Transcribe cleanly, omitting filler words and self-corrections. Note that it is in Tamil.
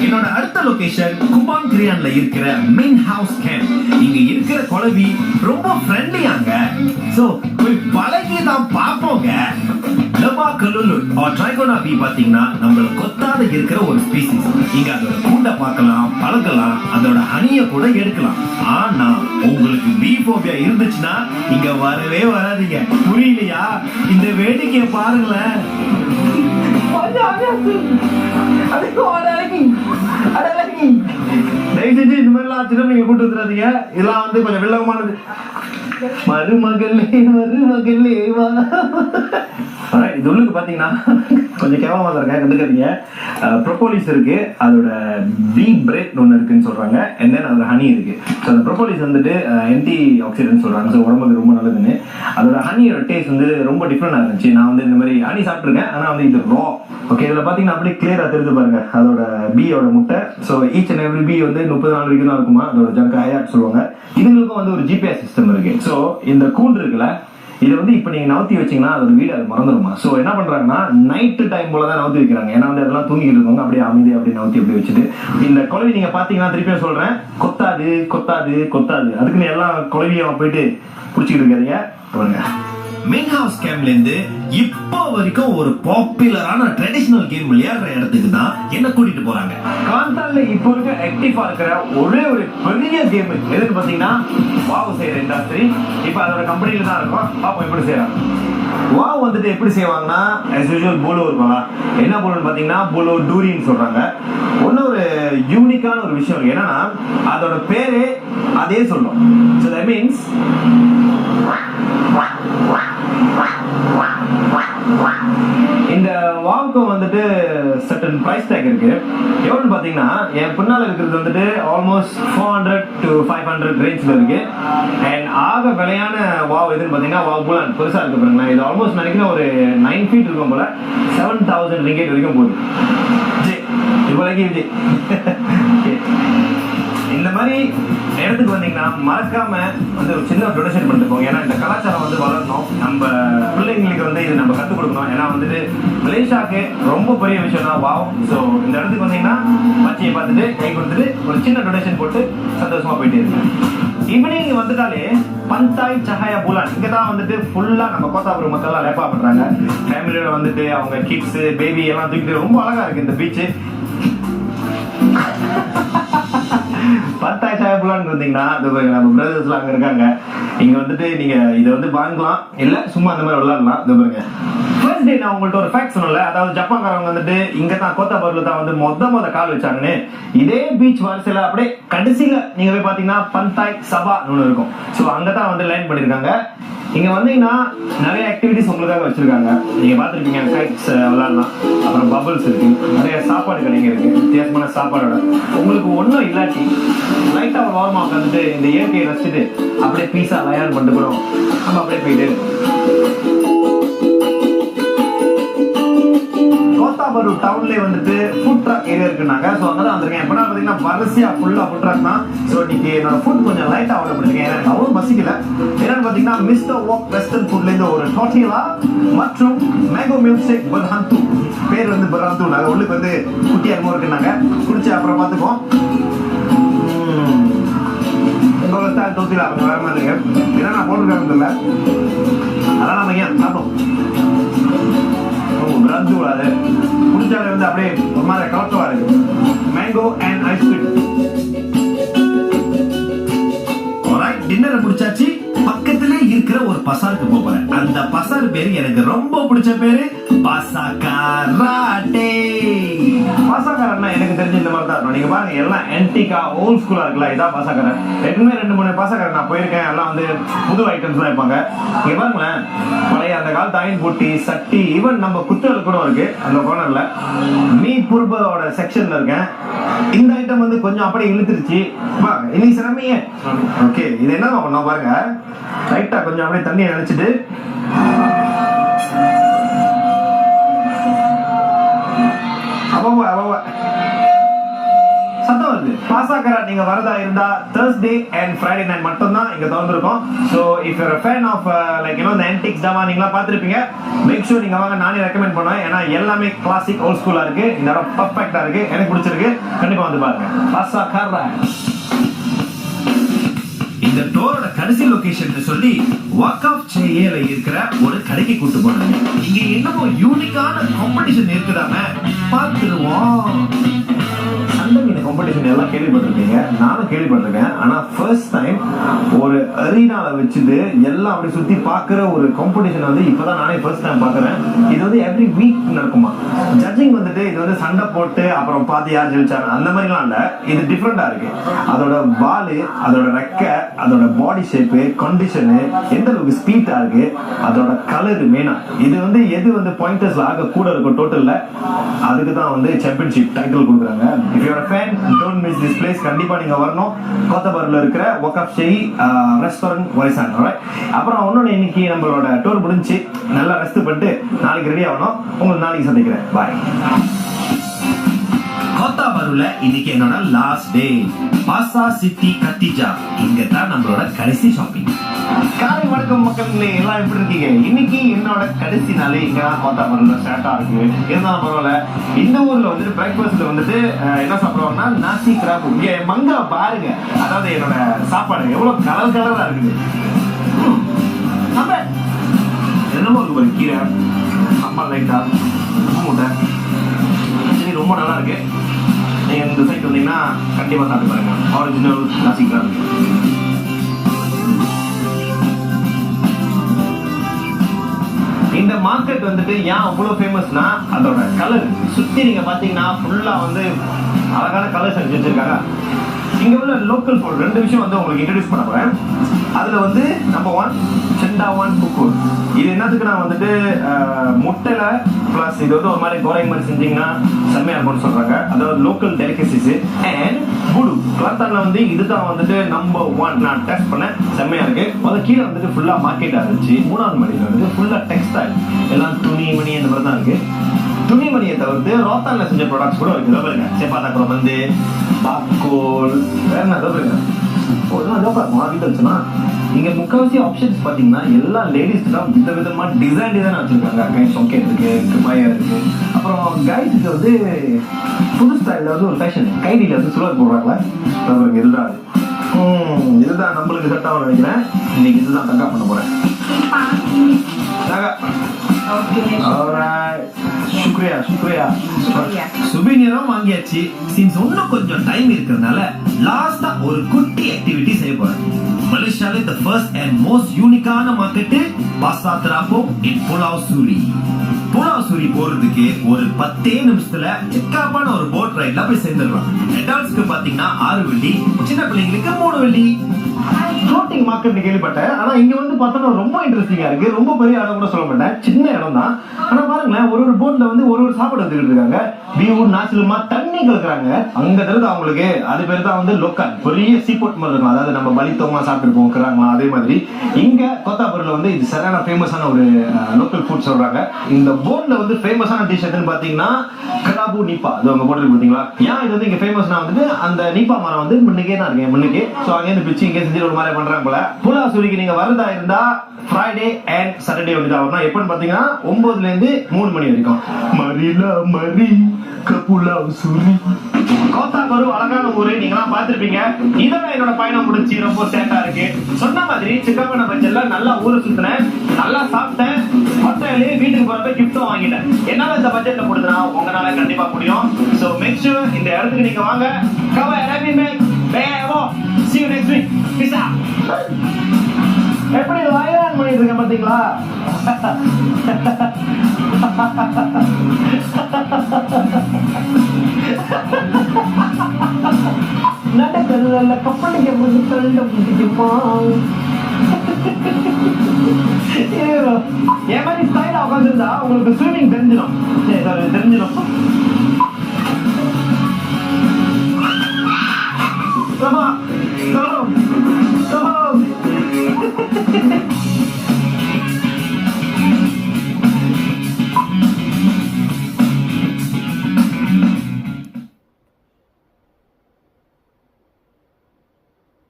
என்னோட அடுத்த லொகேஷன் குபாங் கிரியான்ல இருக்கிற மெயின் ஹவுஸ் கேம்ப். இங்க இருக்கிற குழவி ரொம்ப ஃப்ரெண்ட்லியாங்க. சோ போய் பழகி தான் பாப்போங்க. லபா கலுலு ட்ரைகோனா பீ பாத்தீங்கன்னா நம்மள கொத்தாத இருக்கிற ஒரு ஸ்பீசிஸ். இங்க அதோட கூண்ட பார்க்கலாம், பழகலாம், அதோட ஹனிய கூட எடுக்கலாம். ஆனா உங்களுக்கு பீ போபியா இருந்துச்சுன்னா இங்க வரவே வராதீங்க. புரியலையா? இந்த வேடிக்கையை பாருங்களேன். இந்த மாதிரிலாம் சின்ன நீங்க கூட்டு வந்துடாதீங்க. இதெல்லாம் வந்து கொஞ்சம் வில்லகமானது. மருமகளே மருமகளே வா. இது உள்ளுக்கு பாத்தீங்கன்னா கொஞ்சம் கேவலமா தான் இருக்கேன், கண்டுக்காதீங்க. ப்ரொபோலிஸ் இருக்கு, அதோட பீ பிரெட் ஒன்று இருக்குன்னு சொல்றாங்க. அண்ட் தென் அதோட ஹனி இருக்கு. ஸோ அந்த ப்ரொபோலிஸ் வந்துட்டு ஆன்டி ஆக்சிடென்ட் சொல்றாங்க. ஸோ உடம்புக்கு ரொம்ப நல்லதுன்னு. அதோட ஹனியோட டேஸ்ட் வந்து ரொம்ப டிஃப்ரெண்டா இருந்துச்சு. நான் வந்து இந்த மாதிரி ஹனி சாப்பிட்டுருக்கேன், ஆனா வந்து இது ரா. ஓகே, இதுல பாத்தீங்கன்னா அப்படியே கிளியரா தெரிஞ்சு பாருங்க அதோட பீயோட முட்டை. ஸோ ஈச் அண்ட் எவ்ரி பீ வந்து 30 நாள் வரைக்கும் தான் இருக்குமா. அதோட ஜங்க் ஹயாட் சொல்லுவாங்க. இதுங்களுக்கும் வந்து ஒரு ஜிபிஎஸ் சிஸ்டம் இருக்கு. ஸோ இந்த கூண்டு இருக்குல்ல, இதை வந்து இப்போ நீங்க நவுத்தி வச்சீங்கன்னா அதோட வீடு அது மறந்துடுமா. ஸோ என்ன பண்றாங்கன்னா நைட்டு டைம் போல தான் நவுத்தி வைக்கிறாங்க. ஏன்னா வந்து அதெல்லாம் தூங்கிட்டு இருக்காங்க. அப்படியே அமைதி அப்படி நவுத்தி அப்படி வச்சுட்டு இந்த குழவி நீங்க பாத்தீங்கன்னா திருப்பியும் சொல்றேன், கொத்தாது கொத்தாது கொத்தாது. அதுக்குன்னு எல்லா குழவியும் போயிட்டு பிடிச்சிக்கிட்டு இருக்காதீங்க. பாருங்க, மெயின் ஹவுஸ் கேம்ப்ல இருந்து இப்போ வரைக்கும் ஒரு பாப்புலரான ட்ரெடிஷனல் கேம் விளையாடுற இடத்துக்கு தான் என்ன கூட்டிட்டு போறாங்க. காந்தால்ல இப்போ இருக்க ஆக்டிவா இருக்கிற ஒரே ஒரு பெரிய கேம் எதுன்னு பாத்தீங்கன்னா வாவ் செய்யற இண்டஸ்ட்ரி. இப்போ அதோட கம்பெனில தான் இருக்கும். பாப்போம் எப்படி செய்யறாங்க. வாவ் வந்துட்டு எப்படி செய்வாங்கன்னா as usual போலோ இருக்கும்ல. என்ன போலோன்னு பாத்தீங்கன்னா போலோ டூரின்னு சொல்றாங்க. ஒரு யூனிக்கான ஒரு விஷயம் இருக்கு. என்னன்னா அதோட பேரே அதே சொல்லும். So that means இந்த வாவுக்கு வந்துட்டு சர்டன் பிரைஸ் டேக் இருக்கு. எவ்வளவு பாத்தீங்கன்னா என் பின்னால இருக்கிறது வந்துட்டு ஆல்மோஸ்ட் 400 to 500 ரேஞ்ச்ல இருக்கு. அண்ட் ஆக விலையான வாவ் எதுன்னு பாத்தீங்கன்னா வாவ் புலான் பெருசா இருக்கு பாருங்களேன். இது ஆல்மோஸ்ட் நினைக்கிறேன் ஒரு 9 feet இருக்கும் போல. 7000 ringgit வரைக்கும் போகுது. இந்த மாதிரி இடத்துக்கு வந்தீங்கன்னா மறக்காம வந்து ஒரு சின்ன டொனேஷன் பண்ணிட்டு போங்க. ஏன்னா இந்த கலாச்சாரம் வந்து வளரணும். நம்ம பிள்ளைங்களுக்கு வந்து இது நம்ம கற்றுக் கொடுக்கணும். ஏன்னா வந்துட்டு மலேசியாவுக்கு ரொம்ப பெரிய விஷயம் தான் வாவ். ஸோ இந்த இடத்துக்கு வந்தீங்கன்னா பச்சையை பார்த்துட்டு கை கொடுத்துட்டு ஒரு சின்ன டொனேஷன் போட்டு சந்தோஷமா போயிட்டே இருக்கு. ஈவினிங் வந்துட்டாலே பந்தாய் சஹாயா புலான் இங்க தான் வந்துட்டு ஃபுல்லா நம்ம கோத்தாபுரம் மக்கள் லேப்பா பண்றாங்க. ஃபேமிலியோட வந்துட்டு அவங்க கிட்ஸ் பேபி எல்லாம் தூக்கிட்டு ரொம்ப அழகா இருக்கு இந்த பீச். பத்தாய் சாயப்புலான்னு இருந்தீங்கன்னா நம்ம பிரதர்ஸ்லாம் அங்க இருக்காங்க. இங்க வந்துட்டு நீங்க இதை வந்து வாங்கலாம், இல்ல சும்மா அந்த மாதிரி விளையாடலாம். இது பாருங்க, ஃபர்ஸ்ட் டே நான் உங்கள்ட்ட ஒரு ஃபேக்ட் சொன்னல. அதாவது ஜப்பான்காரங்க வந்துட்டு இங்க தான் கோத்தாபுரம்ல தான் வந்து மொத கால் வச்சாங்கன்னு. இதே பீச் வரிசையில அப்படியே கடைசியில நீங்க போய் பாத்தீங்கன்னா பந்தாய் சபா ஒன்று இருக்கும். ஸோ அங்கதான் வந்து லைன் பண்ணிருக்காங்க. இங்க வந்தீங்கன்னா நிறைய ஆக்டிவிட்டிஸ் உங்களுக்காக வச்சிருக்காங்க. நீங்க பாத்துருப்பீங்க, கைட்ஸ் விளையாடலாம், அப்புறம் பபிள்ஸ் இருக்கு, நிறைய சாப்பாடு கடைங்க இருக்கு, வித்தியாசமான சாப்பாடோட. உங்களுக்கு ஒன்றும் இல்லாட்டி லைட்டா ஒரு வாரமா உட்காந்துட்டு இந்த இயற்கையை ரசிச்சுட்டு அப்படியே பீஸா லயன் பண்ணிட்டு கூட நம்ம அப்படியே போயிட்டு கோத்தாபரு டவுன்ல வந்துட்டு ஃபுட் ட்ரக் ஏரியா இருக்குனாங்க. ஸோ அங்கே தான் வந்திருக்கேன். எப்படின்னா பார்த்தீங்கன்னா வரிசையா ஃபுல்லா ஃபுட் ட்ரக் தான். ஸோ இன்னைக்கு என்னோட ஃபுட் கொஞ்சம் லைட்டா ஆர்டர் பண்ணிருக்கேன். எனக்கு அவ்வளோ பசிக்கல. என்னன்னு பார்த்தீங்கன்னா மிஸ்டர் வாக் வெஸ்டர்ன் ஃபுட்ல இருந்து ஒரு டோட்டிலா மற்றும் மேங்கோ மில்க் ஷேக் பர்ஹாந்து. பேர் வந்து பர்ஹாந்து. நாங்கள் உள்ளுக்கு வந்து குட்டி அருமோ இருக்குனாங்க. குடிச்சு அப்புறம் பார்த்துப்போம். உங்களோட ஸ்டால் டோட்டிலா கொஞ்சம் வேற மாதிரி இருக்கு. ஏன்னா நான் போட்டிருக்காங்க இல்லை, அதான் நம்ம ஏன் சாப்பிடும் ரந்து கூடாது. குடிச்சாலே வந்து அப்படியே ஒரு மாதிரி கலக்கவா இருக்கு. Mango and ice cream. டின்னரை முடிச்சாச்சு. பக்கத்திலே இருக்கிற ஒரு பசாருக்கு போறேன். அந்த பசார் பேரு எனக்கு ரொம்ப பிடிச்ச பேரு பசாகாராட்டே. பசாகாரன்னா எனக்கு தெரிஞ்ச இந்த மாதிரி தான் இருக்கும். நீங்க பாருங்க எல்லாம் ஆன்டிகா ஓல்ட் ஸ்கூலா இருக்குல்ல, இதான் பசாகார. ஏற்கனவே 2-3 பசாகார நான் போயிருக்கேன். எல்லாம் வந்து புது ஐட்டம்ஸ் எல்லாம் இருப்பாங்க. நீங்க பாருங்களேன், பழைய அந்த காலத்து அயன் பொட்டி சட்டி, ஈவன் நம்ம குத்துகள் கூட இருக்கு அந்த கோனர்ல. மீ புர்போட செக்ஷன்ல இருக்கேன். இந்த ஐட்டம் வந்து கொஞ்சம் அப்படியே இழுத்துருச்சு. இன்னைக்கு சிரமையே. ஓகே, இது என்ன பண்ணோம் பாருங்க, லைட்டா கொஞ்சம் அப்படியே தண்ணியை நினைச்சிட்டு சத்தம் வருது. பாசாக்கரா நீங்க வரதா இருந்தா Thursday and Friday night மட்டும் தான் இங்க திறந்திருக்கும். So if you're a fan of like the antiques drama நீங்களா பாத்திருப்பீங்க, make sure நீங்க வாங்க. நானே ரெக்கமெண்ட் பண்ணுவேன். ஏன்னா எல்லாமே கிளாசிக் ஓல்ட் ஸ்கூலா இருக்கு. இந்த இடம் பர்ஃபெக்ட்டா இருக்கு. எனக்கு பிடிச்சிருக்கு. கண்டிப்பா வந்து பாருங்க. பாசாக்கரா. இந்த டோரோட கடைசி லொகேஷன் சொல்லி வாக்காஃப் சேல இருக்கிற ஒரு கடைக்கு கூட்டு போனாங்க. இங்க என்னமோ யூனிக்கான காம்படிஷன் இருக்குதாமே, பார்த்துருவோம். சண்டை மீன் காம்படிஷன் எல்லாம் கேள்விப்பட்டிருக்கீங்க, நானும் கேள்விப்பட்டிருக்கேன். ஆனா ஃபர்ஸ்ட் டைம் ஒரு அரீனால வச்சுட்டு எல்லாம் அப்படி சுத்தி பாக்குற ஒரு காம்படிஷன் வந்து இப்பதான் நானே ஃபர்ஸ்ட் டைம் பாக்குறேன். இது வந்து எவ்ரி வீக் நடக்குமா. ஜட்ஜிங் வந்துட்டு இது வந்து சண்டை போட்டு அப்புறம் பார்த்து யார் ஜெயிச்சாங்க அந்த மாதிரிலாம் இல்ல. இது டிஃப்ரெண்டா இருக்கு. அதோட வாலு, அதோட ரெக்கை, அதோட பாடி ஷேப்பு, கண்டிஷனு, எந்த அளவுக்கு ஸ்பீடா இருக்கு, அதோட கலர் மெயினா. இது வந்து எது வந்து பாயிண்டர்ஸ்ல ஆக கூட இருக்கும் டோட்டல்ல, அதுக்கு தான் வந்து சாம்பியன்ஷிப் டைட்டில் கொடுக்குறாங்க. If you are a fan, don't miss this place. கண்டிப்பா நீங்க வரணும். கோத்தபர்ல இருக்கிற வாக்காஃப் ஷேய் ரெஸ்டாரண்ட் வரிசான். அப்புறம் இன்னொன்னு, இன்னைக்கு நம்மளோட டூர் முடிஞ்சு நல்லா ரெஸ்ட் பண்ணிட்டு நாளைக்கு ரெடி ஆகணும். உங்களுக்கு நாளைக்கு சந்திக்கிறேன். பாய். கோத்தாபருல இன்னைக்கு என்னோட லாஸ்ட் டே. பாசா சிட்டி கத்திஜா, இங்க தான் நம்மளோட கடைசி ஷாப்பிங். காலை வணக்கம் மக்களே, எல்லாம் எப்படி இருக்கீங்க? இன்னைக்கு என்னோட கடைசி நாளே இங்க கோத்தாபருல ஸ்டார்ட்டா இருக்கு. இருந்தாலும் பரவாயில்ல. இந்த ஊர்ல வந்துட்டு பிரேக்ஃபாஸ்ட்ல வந்துட்டு என்ன சாப்பிடுவாங்கன்னா நாசி கிராப். மங்கா பாருங்க, அதாவது என்னோட சாப்பாடு எவ்வளவு கலர் கலரா இருக்குது. என்னமோ இருக்கு ஒரு கீரை, அம்மா லைட்டா முட்டை, ரொம்ப நல்லா இருக்கு. நீங்க இந்த சைட் வந்தீங்கன்னா கண்டிப்பா சாப்பிட்டு பாருங்க. ஒரிஜினல் நாசிகா இருக்கு. இந்த மார்க்கெட் வந்துட்டு ஏன் அவ்வளவு ஃபேமஸ்னா அதோட கலர். சுத்தி நீங்க பாத்தீங்கன்னா ஃபுல்லா வந்து அழகான கலர்ஸ் வச்சிருக்காங்க. இங்க உள்ள லோக்கல் ஃபுட் ரெண்டு விஷயம் வந்து உங்களுக்கு இன்ட்ரோடியூஸ் பண்ண போறேன். அதுல வந்து நம்பர் 1 செண்டாவான் புக்கூர். இது என்னதுக்கு நான் வந்துட்டு முட்டையில பிளஸ் இது வந்து ஒரு மாதிரி கோரைங் மாதிரி செஞ்சீங்கன்னா செம்மையா இருக்கும்னு சொல்றாங்க. அதாவது லோக்கல் டெலிகசிஸ். அண்ட் புடு கிளாத்தான்ல வந்து இதுதான் வந்துட்டு நம்பர் 1. நான் டெஸ்ட் பண்ணேன், செம்மையா இருக்கு. அது கீழே வந்துட்டு ஃபுல்லா மார்க்கெட்டா இருந்துச்சு. மூணாவது மணியில வந்து ஃபுல்லா டெக்ஸ்டைல், எல்லாம் துணி மணி அந்த மாதிரி தான் இருக்கு. துணிமணியை தவிர்த்து ரோத்தான்ல செஞ்ச ப்ராடக்ட்ஸ் கூட இருக்கு. பாருங்க, செப்பாத்தா கூட வந்து பாக்கோல், வேற என்ன பாருங்க. வீட்டு வச்சுன்னா இங்க முக்காவாசி ஆப்ஷன்ஸ் பாத்தீங்கன்னா எல்லா லேடிஸ்க்கு தான் விதவிதமா டிசைன் வச்சிருக்காங்க. சாக்கெட் இருக்கு, குபாயா இருக்கு. அப்புறம் கைஸுக்கு வந்து புது ஸ்டைல்ல வந்து ஒரு ஃபேஷன் கைடியில வந்து சுழல் போடுறாங்களா. இதுதான் இதுதான் நம்மளுக்கு செட் ஆகும் நினைக்கிறேன். இன்னைக்கு இதுதான் தக்கா பண்ண போறேன். சுபீனியரும் வாங்கியாச்சு. சின்ஸ் இன்னும் கொஞ்சம் டைம் இருக்கிறதுனால லாஸ்டா ஒரு குட்டி ஆக்டிவிட்டி செய்ய போறேன். மலேசியால the first and most யூனிக்கான மார்க்கெட் பாசார் தெராப்போங் இன் புலாவ் சூரி. புலாவ் சூரி போறதுக்கு ஒரு 10 நிமிஷத்துல சிக்காப்பான ஒரு போட் ரைட்ல போய் சேர்ந்துடலாம். அடல்ட்ஸ்க்கு பாத்தீங்கன்னா 6 வெள்ளி, சின்ன பிள்ளைங்களுக்கு 3 வெள்ளி. ஃப்ளோட்டிங் மார்க்கெட் கேள்விப்பட்டேன். ஆனா இங்க வந்து பார்த்தோம்னா ரொம்ப இன்ட்ரெஸ்டிங்கா இருக்கு. ரொம்ப பெரிய இடம் கூட சொல்ல மாட்டேன், சின்ன இடம் தான். ஆனா பாருங்களேன், ஒரு போட்ல வந்து ஒரு சாப்பாடு எடுத்துக்கிட்டு இருக்காங்க. பீஃப் நாச்சிலுமா தண்ணி கலக்குறாங்க. அங்க தெரியுது அவங்களுக்கு. அது பேர் தான் வந்து லோக்கல் பெரிய சீபோட் மாதிரி இருக்கும். அதாவது நம்ம பலித்தோமா சாப்பிட்டு போக்குறாங்களா அதே மாதிரி இங்க கோத்தாபூர்ல வந்து இது சரியான ஃபேமஸான ஒரு லோக்கல் ஃபுட் சொல்றாங்க. இந்த போட்ல வந்து ஃபேமஸான டிஷ் எதுன்னு பாத்தீங்கன்னா கராபு நீப்பா. அது அவங்க போட்டு பாத்தீங்களா. ஏன் இது வந்து இங்க ஃபேமஸ்னா வந்துட்டு அந்த நீப்பா மரம் வந்து முன்னுக்கே தான் இருக்கு. முன்னுக்கு சோ அங்க இருந்து பிச்சு இங்க செஞ்சு ஒரு மாதிரி பண்றாங்க போல. புலாவ் சூரிக்கு நீங்க வரதா இருந்தா ஃப்ரைடே அண்ட் சாட்டர்டே வந்து வரணும். எப்பன்னு பாத்தீங்கன்னா 9ல இருந்து 3 மணி வரைக்கும். மரிலா மரி கபுலாவ் சூரி. கோத்தாபரு அழகான ஊரு, நீங்களாம் பாத்திருப்பீங்க. இதோட என்னோட பயணம் முடிஞ்சு ரொம்ப சேட்டா இருக்கு. சொன்ன மாதிரி சிக்காபான பட்ஜெட்ல நல்லா ஊரை சுத்தினேன், நல்லா சாப்பிட்டேன். ஹோட்டல்ல வீட்டுக்கு போறப்ப கிஃப்டும் வாங்கிட்டேன். என்னால இந்த பட்ஜெட்ல முடியுதுன்னா உங்களால கண்டிப்பா முடியும். சோ மேக் ஷூர் இந்த இடத்துக்கு நீங்க வாங்க. கவா ரவி மேக் பேவோ. See you next week. Peace out. எப்படி வயலான் பண்ணிட்டு இருக்கேன் பாத்தீங்களா? நடக்கல கப்பலுக்கு வந்து கல்ல பிடிக்குமா? என் மாதிரி ஸ்டைலா உட்காந்துருந்தா உங்களுக்கு ஸ்விமிங் தெரிஞ்சிடும். தெரிஞ்சிடும். Come on.